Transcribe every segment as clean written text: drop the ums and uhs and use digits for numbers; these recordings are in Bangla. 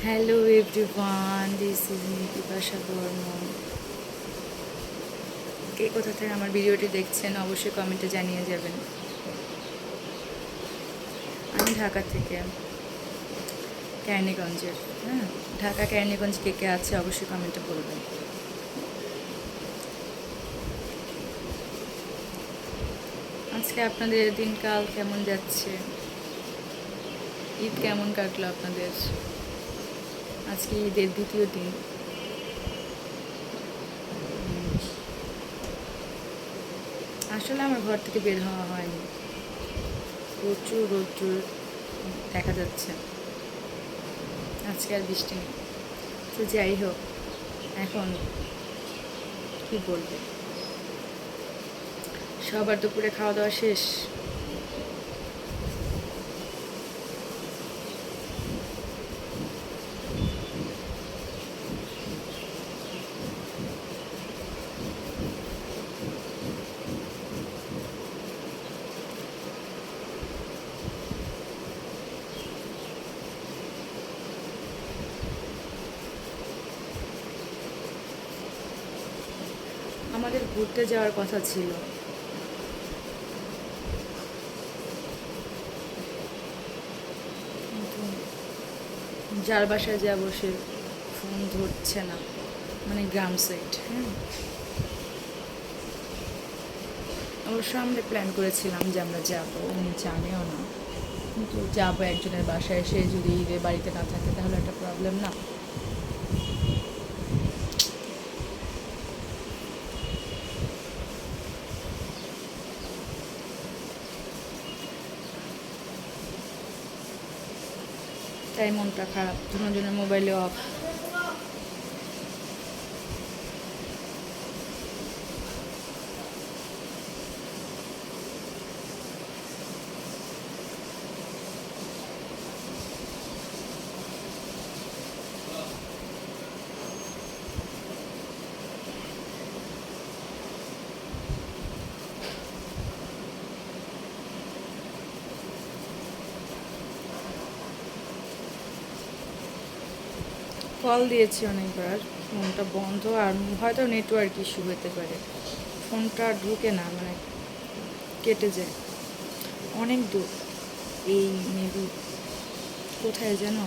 Hello everyone, this is me পিপাসা বর্মন। কে কোথা থেকে আমার ভিডিওটি দেখছেন অবশ্যই কমেন্টে জানিয়ে যাবেন। আমি ঢাকা থেকে, ক্যানিগঞ্জের। হ্যাঁ, ঢাকা ক্যানিগঞ্জ কে কে আছে অবশ্যই কমেন্টে বলবেন। আজকে আপনাদের দিনকাল কেমন যাচ্ছে? ঈদ কেমন কাটলো আপনাদের? আজকে ঈদের দ্বিতীয় দিন। আসলে আমার ঘর থেকে বের হওয়া হয়নি, প্রচুর রৌদ্র দেখা যাচ্ছে। আজকে আর বৃষ্টি নেই, তো যাই হোক, এখন কি বলবো, সবার দুপুরে খাওয়া দাওয়া শেষ? আমাদের ঘুরতে যাওয়ার কথা ছিল, কিন্তু যার বাসায় যাবো সে ফোন ধরছে না, মানে গ্রাম সাইড। হ্যাঁ, অবশ্য আমরা প্ল্যান করেছিলাম যে আমরা যাবো, উনি জানেও না, কিন্তু যাবো একজনের বাসায়, সে যদি ঈদে বাড়িতে না থাকে তাহলে একটা প্রবলেম না? তাই মনটা খারাপ, দুজনের মোবাইলে অফ। কল দিয়েছি অনেকবার, ফোনটা বন্ধ, আর হয়তো নেটওয়ার্ক ইস্যু হতে পারে, ফোনটা ঢুকে না, মানে কেটে যায়। অনেক দূর, এই মেবি কোথায় যেন,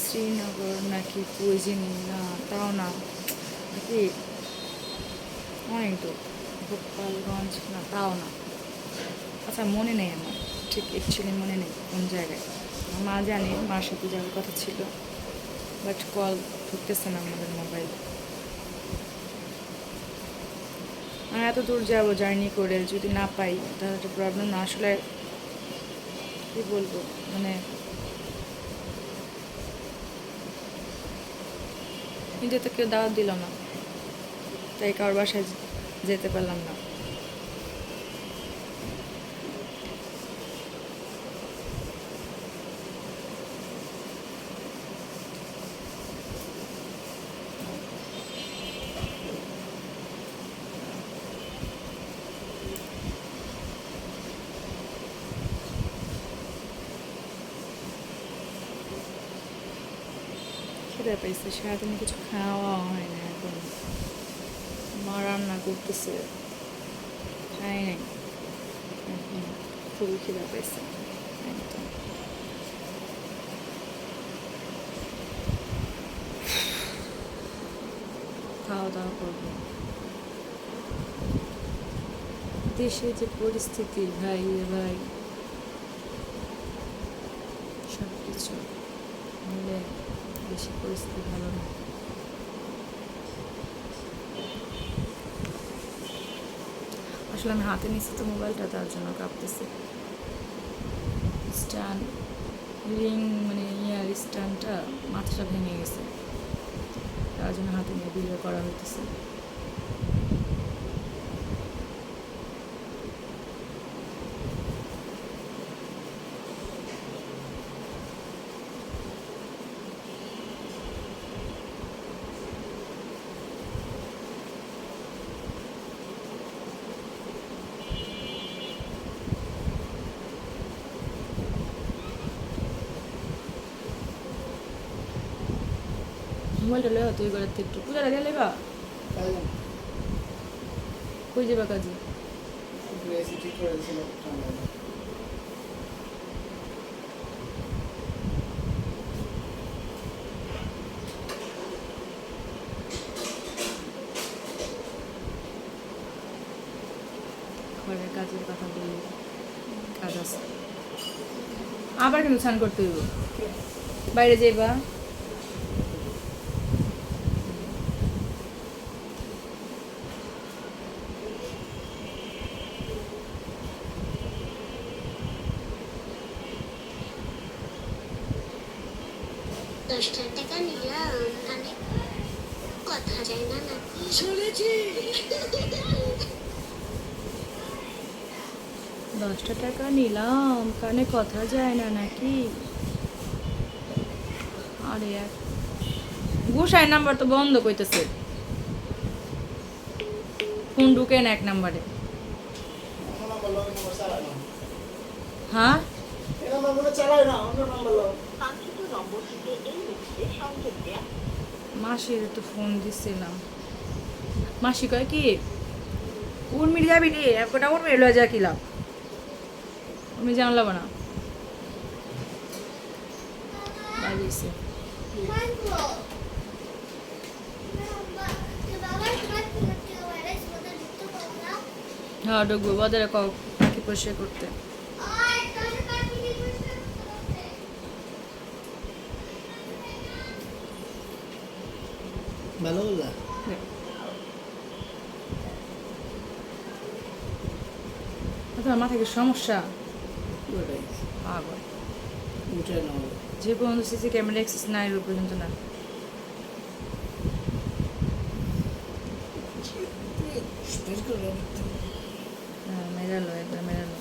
শ্রীনগর নাকি কুইজিনি, না তাও না, নাকি অনেক দূর, গোপালগঞ্জ, না তাও না। আচ্ছা, মনে নেই আমার, ঠিক অ্যাকচুয়ালি মনে নেই কোন জায়গায়। আমার মা জানে, মার সাথে যাওয়ার কথা ছিল, বাট কল ঢুকতেছে না আমাদের মোবাইল। আমি এত দূর যাবো জার্নি করে, যদি না পাই তাহলে একটা প্রবলেম না? আসলে কী বলবো, মানে নিজে তো কেউ দাওয়াত দিল না, তাই কারোর বাসায় যেতে পারলাম না। খিদে পাইছে, সারাদিনে কিছু খাওয়া হয় না এখন, মা রান্না করতেছে, খাই নাই এখন, খুবই খিদে পাইছে একদম। খাওয়া দাওয়া করবো। দেশে যে পরিস্থিতি ভাই রে ভাই, সব কিছু মিলে দেশের পরিস্থিতি ভালো না। আসলে আমি হাতে নিচ্ছি তো মোবাইলটা, তার জন্য কাঁপতেছে। স্ট্যান্ড, রিং, মানে ইয়ার স্ট্যান্ডটা মাথাটা ভেঙে গেছে, তার জন্য হাতে নিয়ে ভিডিও করা হইতেছে। মোবাইলটা লয়ে তুই করে একটু পূজাটা দিয়ে লেবা কই যাবা কাজে ঘরের কাজের কথা বলি কাজ আছে আবার কিন্তু স্নান করতে হইব বাইরে যাইবা টাকা নিলাম মানে কথা যায় না নাকি শুনেছি 10টা টাকা নিলাম কানে কথা যায় না নাকি আরে এক গুসাই নাম্বার তো বন্ধ কইতেছে ফোন ঢুকে না এক নাম্বারে হ্যাঁ মাসির তো ফোন দিছিলাম মাসি কয় কি উর্মির যাবি রে একটা উর্মির লয়ে যা কিলাম উর্মি জানলাম না বাজিয়েছে হ্যাঁ ঢুকবো বাজারে পাখি পরিষ্কার করতে ভালো বললা তোমার মাথায় কি সমস্যা ওটাই পাগল উঠে নাও যে পর্যন্ত সিসি ক্যামেরা অ্যাক্সেস নাই ওই পর্যন্ত না হ্যাঁ মেরালো একবার মেরালো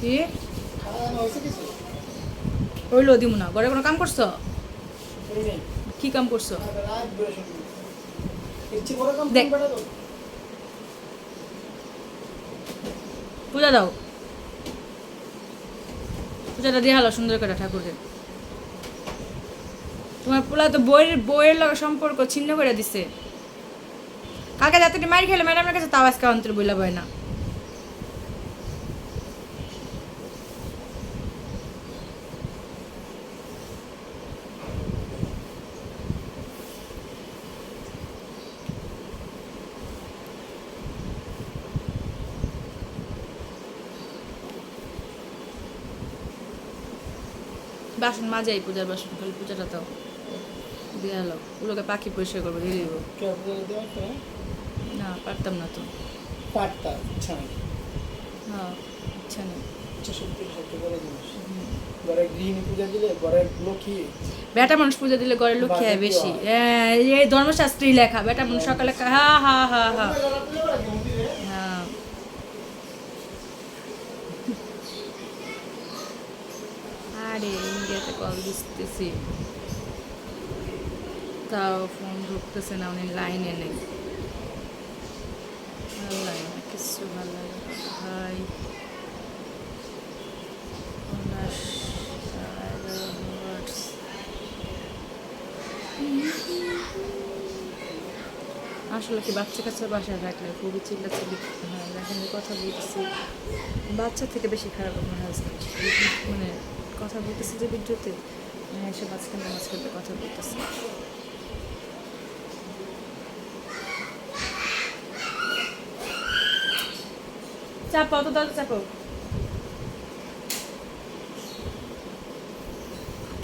কি ওইলো দিমু না ঘরে কোনো কাম করছো কি কাম করছো দেখ পূজা দাও পূজাটা দিয়ে হালো সুন্দর করে ঠাকুরের তোমার পোলা তো বইয়ের লগে সম্পর্ক ছিন্ন করে দিছে কালকে যাতে মার খেলে ম্যাডামের কাছে তাও আজকে অন্তর বইলা বয় না বাসন মাজাই পূজার বাসন খালি পূজাটা তাও দিয়ে এলো ওগুলোকে পাখি পরিষ্কার করবো দিয়ে দিব না পারতাম না তো পাটটা ইচ্ছা নেই হ্যাঁ ইচ্ছা নেই ইচ্ছা শক্তি সবচেয়ে বড় জিনিস ঘরে গৃহিণী পূজা দিলে ঘরের লক্ষ্মী বেটা মানুষ পূজা দিলে ঘরে লক্ষ্মী হয় বেশি এই ধর্মশাস্ত্রী লেখা বেটা মানুষ সকালে হা হা হা হা হ্যাঁ আরে ইন্ডিয়াতে কল দিতেছি তাও ফোন ঢুকতেছে না উনি লাইনে নেই ভালো লাগে না কিছু ভালো লাগে না ভাই আসলে কি বাচ্চা কাচ্চা বাসায় রাখলে খুবই চিল্লাচিল্লি হয় এখন যে কথা বলতেছি বাচ্চা থেকে বেশি খারাপ আমার হাজব্যান্ড মানে কথা বলতেছি যে ভিডিওতে এসে মাঝখানে কথা বলতেছে চাপাও তো দাদা চাপাও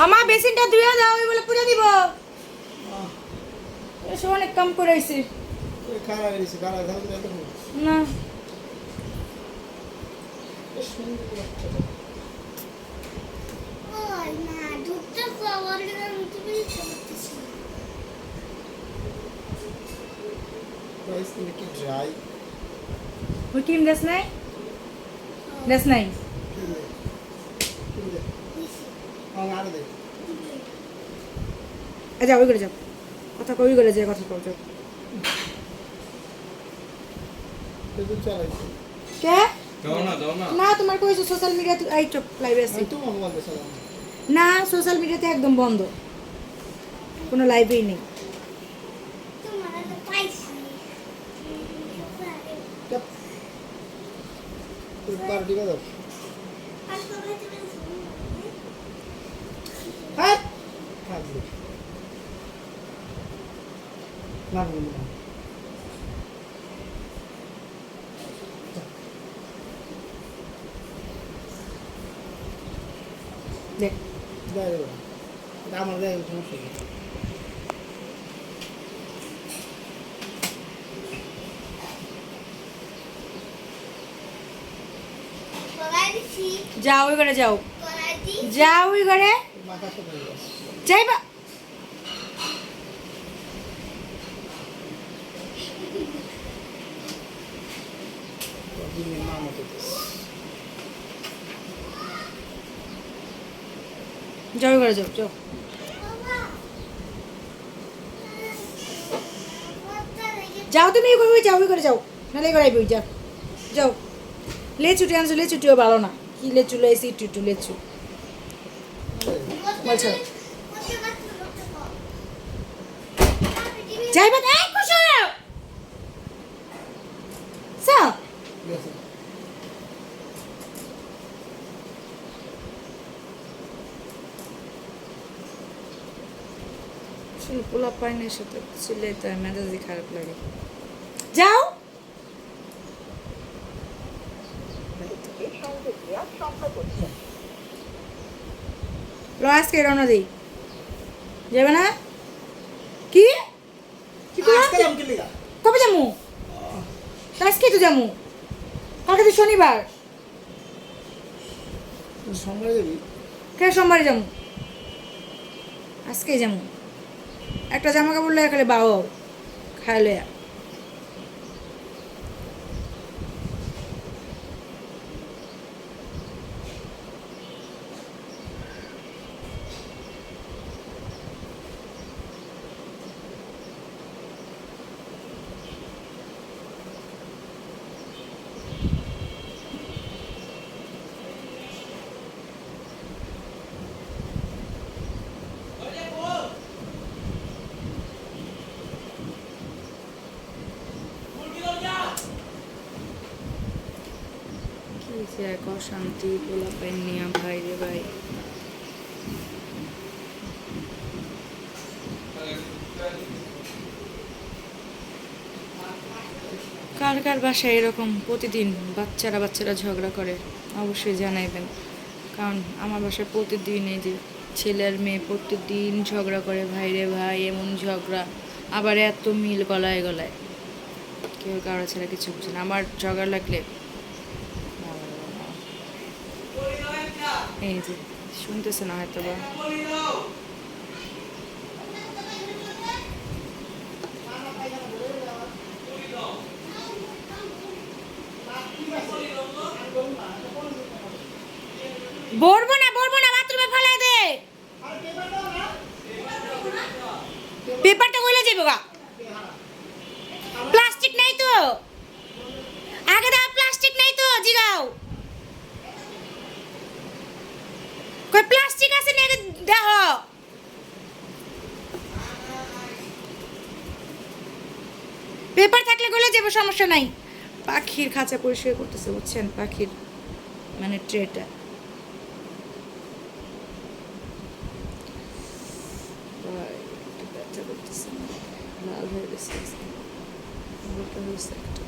আমার বেসিনটা ধুয়ে দাও ওই বলে পূজা দিব এসে অনেক কাম করে আইছি না ওই ক্রিম ড্রেস নাই ড্রেস নাই আচ্ছা ওই করে যাও কথা কই করে যায় কথা কও যাও কে না তোমার কইছো সোশ্যাল মিডিয়াতে এই চুপ লাইভে আছি আমি তো মোবাইল দেখালাম না সোশ্যাল মিডিয়াতে একদম বন্ধ কোনো লাইভেই নেই তোমার তো পাইছি তুই পার্টি দাও হ্যাঁ থাকবে না না দেখ যাই হোক আমার যাই হোক সমস্যা নেই কলাই দিছি যাও ওই ঘরে যাও কলাই দি যাও ওই ঘরে মাথা সাথে যাইবা দিনের মা মতো যাও ওই ঘরে যাও যাও যাও তুমি ওই ঘরে যাও ওই ঘরে যাও নাহলে এই ঘরে আইবি যাও যাও লেচুটি আনছো লেচুটিও ভালো না কি লেচু লাইছি একটু লেচু বলছো যাইবা এই খুশো সব গেছে আসলে পোলা পাইনের সাথে ছিলে তার মেজাজই খারাপ লাগে যাও লো আজকে রওনা দিই যাবে না কি কি আজকে করো আমি কি লিগা কবে যামু আজকে তো যামু কালকে তো শনিবার সময় দেবি কে সোমবারে যামু আজকেই যামু একটা জামা কাপড় লয়ে খালি বাও খাই লয়া কি যে এক অশান্তি পোলা পাইন নিয়ে ভাই রে ভাই কার কার বাসায় এরকম প্রতিদিন বাচ্চারা ঝগড়া করে অবশ্যই জানাইবেন কারণ আমার বাসায় প্রতিদিন এই যে ছেলের মেয়ে প্রতিদিন ঝগড়া করে ভাই রে ভাই এমন ঝগড়া আবার এত মিল গলায় গলায় কেউ কারো ছাড়া কিছু বুঝে না আমার ঝগড়া লাগলে এই যে শুনতেছে না হয়তো বা বলবো না বাথরুমে ফেলাই দে পেপারটা কইলা যাবে গা প্লাস্টিক নাই তো আগে দাও প্লাস্টিক নাই তো জিগাও কই প্লাস্টিক আছে নাকি দেখো পেপার থাকলে গলে যাবে সমস্যা নাই পাখির খাঁচা পরিষ্কার করতেছে বুঝছেন পাখির মানে ট্রেটা ব্যথা করতেছে লাল হয়ে গেছে ওটা হয়েছে একটা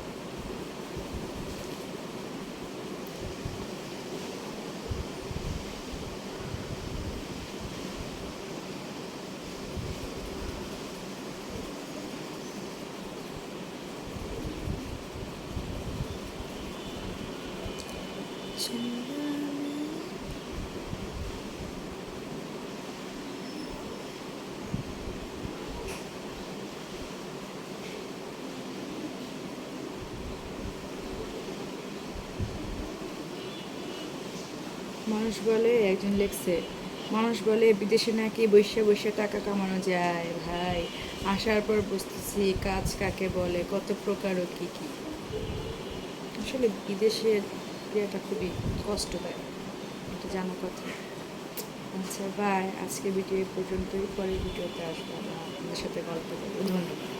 মানুষ বলে একজন লেখছে মানুষ বলে বিদেশে নাকি বসে বসে টাকা কামানো যায় ভাই আসার পর বুঝতেছি কাজ কাকে বলে কত প্রকার ও কী কী আসলে বিদেশের প্রক্রিয়াটা খুবই কষ্টদায়ক, এটা জানা কথা। আচ্ছা বাই, আজকে ভিডিও এই পর্যন্তই, পরের ভিডিওতে আসবো, আপনাদের সাথে গল্প করবো। ধন্যবাদ।